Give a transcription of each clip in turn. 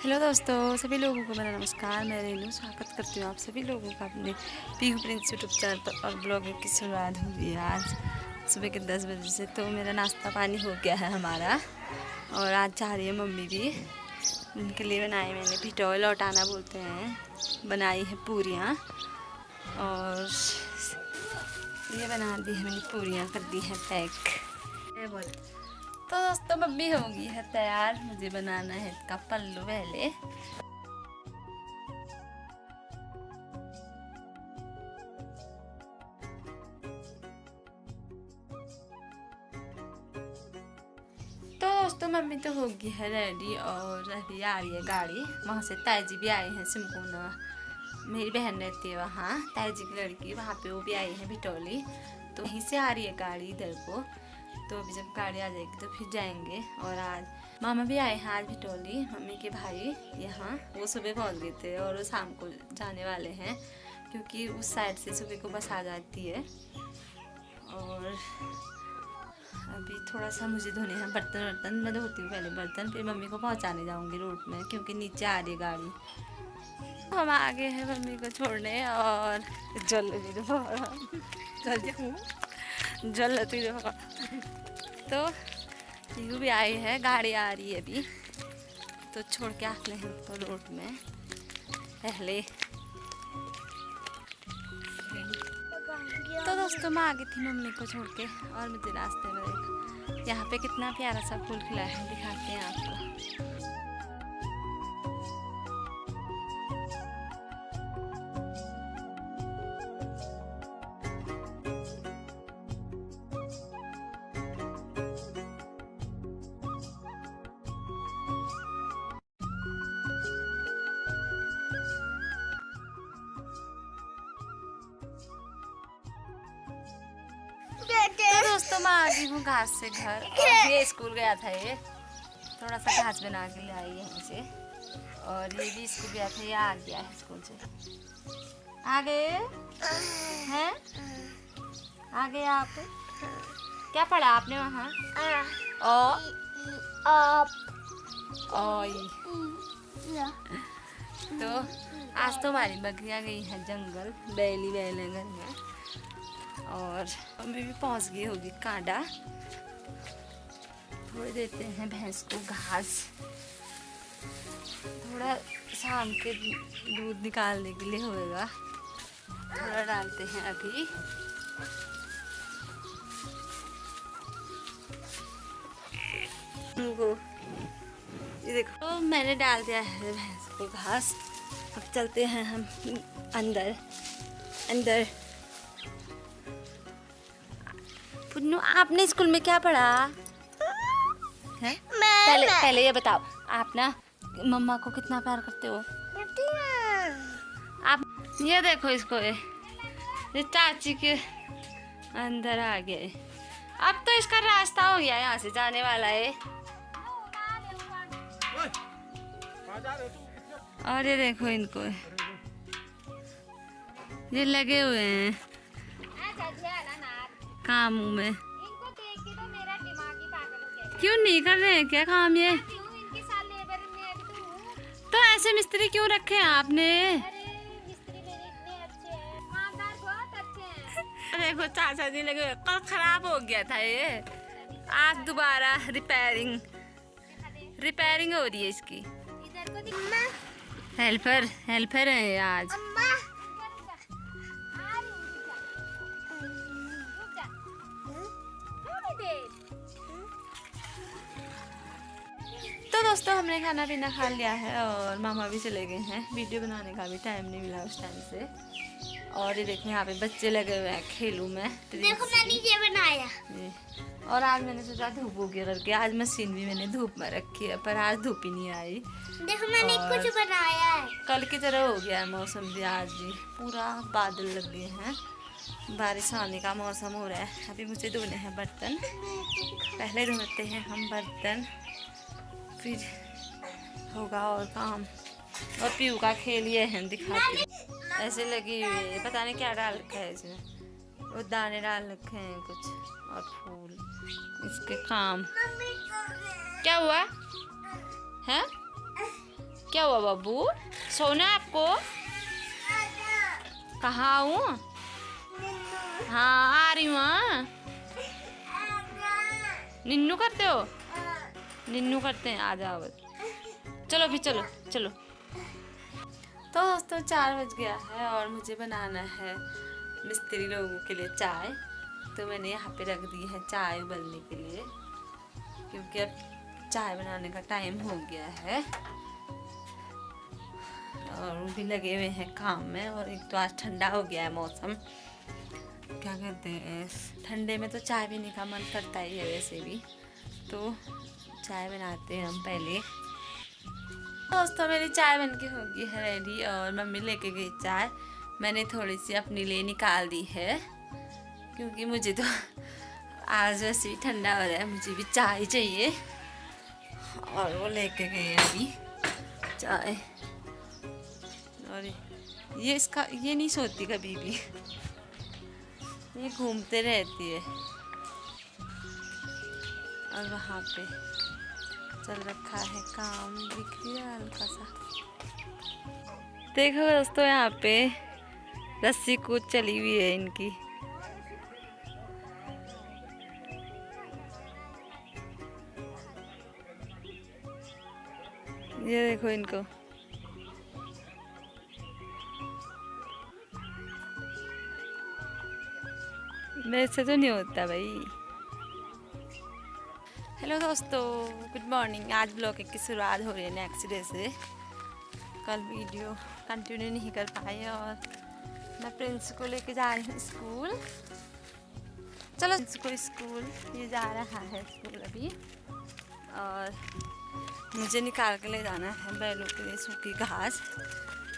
Hello दोस्तों, सभी लोगों को मेरा नमस्कार। मैं रेनू स्वागत करती हूँ आप सभी लोगों का अपने पीहू प्रिंस यूट्यूब चैनल पर। और ब्लॉग की शुरुआत हुई है आज सुबह के 10 बजे से। तो मेरा नाश्ता पानी हो गया है हमारा, और आज चाह रही है मम्मी भी। उनके लिए बनाए मैंने भिटोल लौटाना बोलते हैं, बनाई है पूरियाँ। और ये बना दी है मैंने पूरियाँ, कर दी है पैक। तो दोस्तों मम्मी होगी है तैयार, मुझे बनाना है इसका पल्लू पहले। तो दोस्तों मम्मी तो होगी है रेडी, और अभी आ रही है गाड़ी। वहाँ से ताई भी आई हैं सिमकोना, मेरी बहन रहती है वहाँ, ताई जी की लड़की, वहाँ पे वो भी आई है भिटोली। तो वहीं से आ रही है गाड़ी इधर को। तो अभी जब गाड़ी आ जाएगी तो फिर जाएंगे। और आज मामा भी आए हैं आज भिटोली, मम्मी के भाई यहाँ। वो सुबह पहुँच गए थे और वो शाम को जाने वाले हैं, क्योंकि उस साइड से सुबह को बस आ जाती है। और अभी थोड़ा सा मुझे धोने हैं बर्तन मैं धोती हूँ पहले बर्तन, फिर मम्मी को पहुँचाने जाऊँगी रोड में, क्योंकि नीचे आ रही है गाड़ी। हम आ गए हैं मम्मी को छोड़ने। और जल्दी तो यू भी आई है, गाड़ी आ रही है अभी। तो छोड़ के आते हैं तो रोड में पहले। तो दोस्तों मैं आ गई थी मम्मी को छोड़ के, और मुझे रास्ते में यहाँ पे कितना प्यारा सा फूल खिला है, दिखाते हैं आपको। तो दोस्तों मैं आ गई हूँ घास से घर, और ये स्कूल गया था, ये थोड़ा सा घास बना के ले आई है यहाँ से। और ये भी स्कूल गया था, ये आ गया है स्कूल से। आ गए हैं, आ गए आप। क्या पढ़ा आपने वहाँ? तो आज तो हमारी बकरियाँ गई हैं जंगल, बैली बैले घर में। और मम्मी भी पहुंच गई होगी कांडा। थोड़े देते हैं भैंस को घास, थोड़ा शाम के दूध निकालने के लिए होएगा, थोड़ा डालते हैं अभी। उनको ये देखो, तो मैंने डाल दिया है भैंस को घास। अब चलते हैं हम अंदर। अंदर पुन्नू, आपने स्कूल में क्या पढ़ा है? पहले ये बताओ, आप ना मम्मा को कितना प्यार करते हो? आप ये देखो इसको, ये चाची के अंदर आ गए। अब तो इसका रास्ता हो गया, यहाँ से जाने वाला है। और ये देखो इनको, ये लगे हुए हैं कामों में। इनको देख के तो मेरा दिमाग ही पागल हो गया। क्यों नहीं कर रहे हैं क्या काम ये? इनके साथ लेबर में भी तो ऐसे मिस्त्री क्यों रखे हैं आपने? अरे मिस्त्री मेरे इतने अच्छे हैं, कामदार बहुत अच्छे हैं। देखो चाचा जी लगे, कल खराब हो गया था ये, आज दोबारा रिपेयरिंग हो रही है इसकी। इधर को दिख। हेल्पर है आज। तो दोस्तों हमने खाना पीना खा लिया है, और मामा भी चले गए हैं। वीडियो बनाने का भी टाइम नहीं मिला उस टाइम से। और ये देखो यहाँ पे बच्चे लगे हुए हैं खेलू में। देखो मैंने ये बनाया। और आज मैंने सोचा धूप हो गया करके, आज मशीन भी मैंने धूप में रखी है, पर आज धूप ही नहीं आई। देखो मैंने कुछ बनाया है। कल की तरह हो गया है मौसम भी, आज भी पूरा बादल लग गए हैं, बारिश आने का मौसम हो रहा है। अभी मुझे धोने हैं बर्तन, पहले धोते हैं हम बर्तन, फिर होगा और काम। और पीयू का खेल ये है, दिखाती हूँ। ऐसे लगी हुई है, पता नहीं क्या डाल रखा है इसमें, वो दाने डाल रखे हैं कुछ, और फूल इसके काम। क्या हुआ है? क्या हुआ बाबू? सोना है आपको? कहाँ आऊँ? हाँ आ रही हूँ। हाँ निन्नू करते हो? निन्नू करते हैं, आ जाओ बस। चलो भी चलो चलो। तो दोस्तों 4 बज गया है और मुझे बनाना है मिस्त्री लोगों के लिए चाय। तो मैंने यहाँ पे रख दी है चाय उबलने के लिए, क्योंकि अब चाय बनाने का टाइम हो गया है और वो भी लगे हुए हैं काम में। और एक तो आज ठंडा हो गया है मौसम, क्या कहते हैं, ठंडे में तो चाय पीने का मन करता ही है वैसे भी। तो चाय बनाते हैं हम पहले। दोस्तों मेरी चाय बनके हो गई है रेडी और मम्मी लेके गई चाय। मैंने थोड़ी सी अपने लिए निकाल दी है, क्योंकि मुझे तो आज वैसे भी ठंडा हो रहा है, मुझे भी चाय चाहिए। और वो लेके गए अभी चाय। और ये नहीं सोती कभी भी, ये घूमते रहती है। और वहाँ पे चल रखा है काम, दिख रही है हल्का सा। देखो दोस्तों यहाँ पे रस्सी कूद चली हुई है इनकी। ये देखो इनको। मेरे से तो नहीं होता भाई। हेलो दोस्तों, गुड मॉर्निंग। आज ब्लॉग की शुरुआत हो रही है नेक्स्ट डे से। कल वीडियो कंटिन्यू नहीं कर पाए और मैं प्रिंस को लेके जा रही हूँ स्कूल। चलो प्रिंस को स्कूल, ये जा रहा है स्कूल अभी। और मुझे निकाल के ले जाना है बैलों के लिए सूखी घास।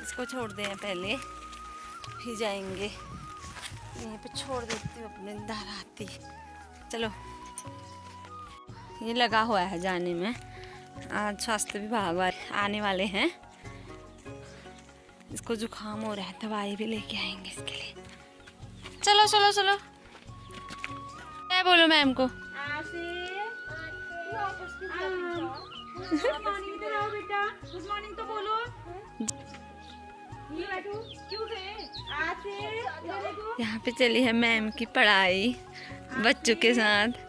इसको छोड़ दें पहले, फिर जाएंगे। यहीं पे छोड़ देती हूँ अपने दाराती। चलो, ये लगा हुआ है जाने में। आज स्वास्थ्य विभाग वाले आने वाले हैं। इसको जुकाम हो रहा है, दवाई भी लेके आएंगे इसके लिए। चलो चलो चलो। क्या बोलो मैम को? गुड मॉर्निंग तो बोलो। यहाँ पे चली है मैम की पढ़ाई बच्चों के साथ।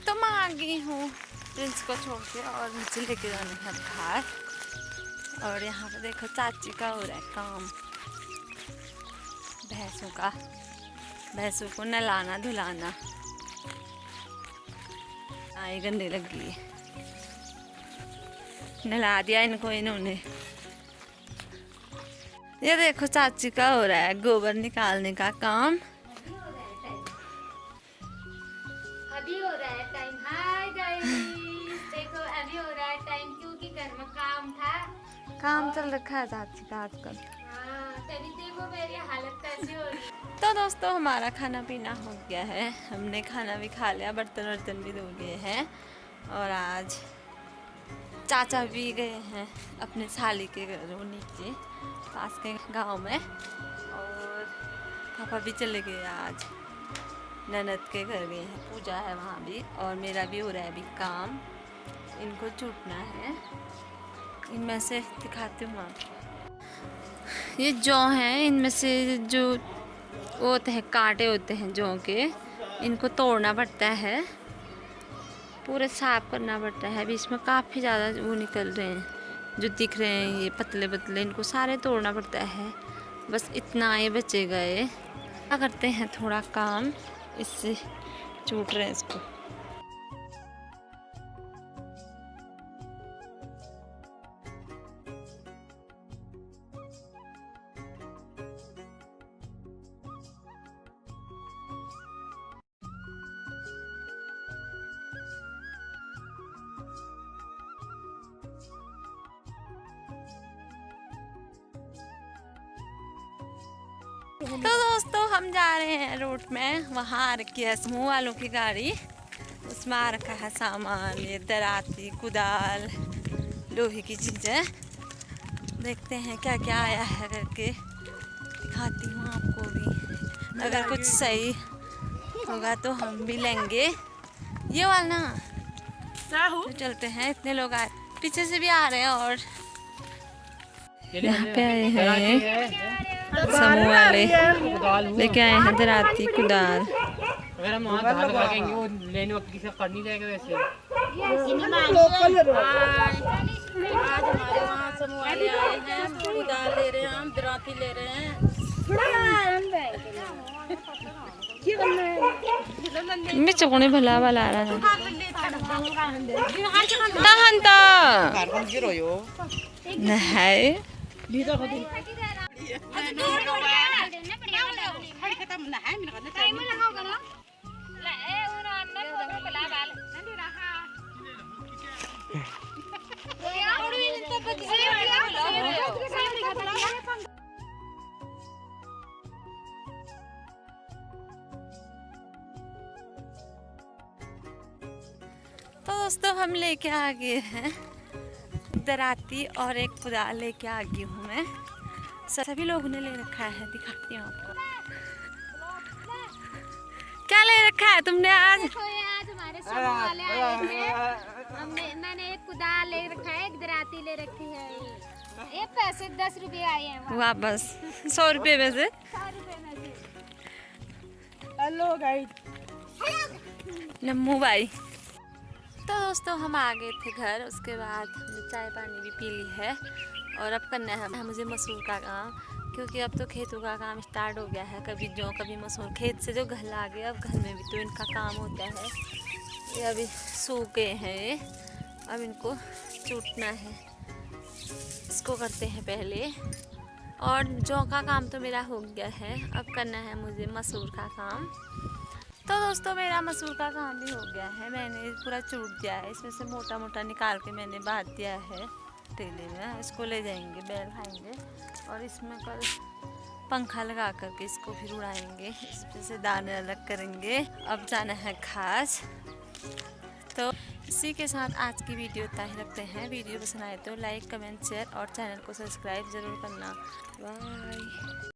तो मैं आ गई हूँ प्रिंस को छोड़ के और मुझे लेके जाना है बाहर। और यहाँ पे देखो चाची का हो रहा है काम, भैंसों का। भैंसों को नहलाना धुलाना। आए गंदे लग गई, नहला दिया इनको इन्होंने। ये देखो चाची का हो रहा है गोबर निकालने का काम। अभी हो रहा है टाइम। हाय गाइस, देखो अभी हो रहा है टाइम, क्योंकि घर में काम था। काम चल रखा है चाची का आजकल। हाँ, तभी देखो मेरी हालत कैसी हो रही है। तो दोस्तों हमारा खाना पीना हो गया है, हमने खाना भी खा लिया, बर्तन वर्तन भी धो लिए हैं। और आज चाचा भी गए हैं अपने साली के घर, वो नीचे पास के गांव में। और पापा भी चले गए आज ननद के घर गए हैं, पूजा है वहाँ भी। और मेरा भी हो रहा है अभी काम, इनको छूटना है। इनमें से दिखाती हूँ आपको। ये जौ हैं, इनमें से जो वो होते हैं कांटे होते हैं जौ के, इनको तोड़ना पड़ता है, पूरे साफ करना पड़ता है। अभी इसमें काफ़ी ज़्यादा वो निकल रहे हैं, जो दिख रहे हैं ये पतले पतले, इनको सारे तोड़ना पड़ता है। बस इतना ये बचे गए। क्या करते हैं थोड़ा काम, इससे छूट रहे हैं इसको। तो दोस्तों हम जा रहे हैं रोड में, वहाँ आ रखी है समूह वालों की गाड़ी, उसमें आ रखा है सामान, ये दराती, कुदाल, लोहे की चीज़ें। देखते हैं क्या क्या आया है करके, दिखाती हूँ आपको भी। अगर कुछ सही होगा तो हम भी लेंगे ये वाला ना। तो चलते हैं, इतने लोग आए, पीछे से भी आ रहे हैं। और यहाँ पे आए हैं समूह वाले, लेके आए हैं दराती, कुदाल। अगर हम वहाँ धागा लगाएंगे वो लेने वक्त किसी कर नहीं जाएगा वैसे। आज हमारे वहाँ समूह वाले आए हैं, कुदाल ले रहे हैं, हम दराती ले रहे हैं। मैं चौकने भला वाला आ रहा है तो दोस्तों हम लेके आ गए हैं दराती और एक कुदाल लेके आ गई हूँ मैं। सभी लोगों ने ले रखा है, दिखाती हूँ आपको। क्या ले रखा है तुमने आज? आज हमारे समूह वाले आए हैं, मैंने एक कुदाल ले रखा है, एक दराती ले रखी है। ये पैसे 10 रुपए आए हैं वापस 100 रुपये में से। 100 रुपए में से। हेलो गाइस, नम्मू भाई। तो दोस्तों हम आ गए थे घर, उसके बाद हमने चाय पानी भी पी ली है और अब करना है मुझे मसूर का काम, क्योंकि अब तो खेतों का काम स्टार्ट हो गया है। कभी जौ कभी मसूर, खेत से जो घर आ गए, अब घर में भी तो इनका काम होता है। ये अभी सूख गए हैं ये, अब इनको चूटना है, इसको करते हैं पहले। और जौ का काम तो मेरा हो गया है, अब करना है मुझे मसूर का काम। तो दोस्तों मेरा मसूर का काम भी हो गया है, मैंने पूरा चूट दिया है, इसमें से मोटा मोटा निकाल के मैंने बांध दिया है टेले में। इसको ले जाएंगे, बैल खाएंगे और इसमें कल पंखा लगा करके इसको फिर उड़ाएंगे, इसमें से दाने अलग करेंगे। अब जाना है घास। तो इसी के साथ आज की वीडियो इतना ही रखते हैं। वीडियो पसंद आए तो लाइक, कमेंट, शेयर और चैनल को सब्सक्राइब ज़रूर करना। बाय।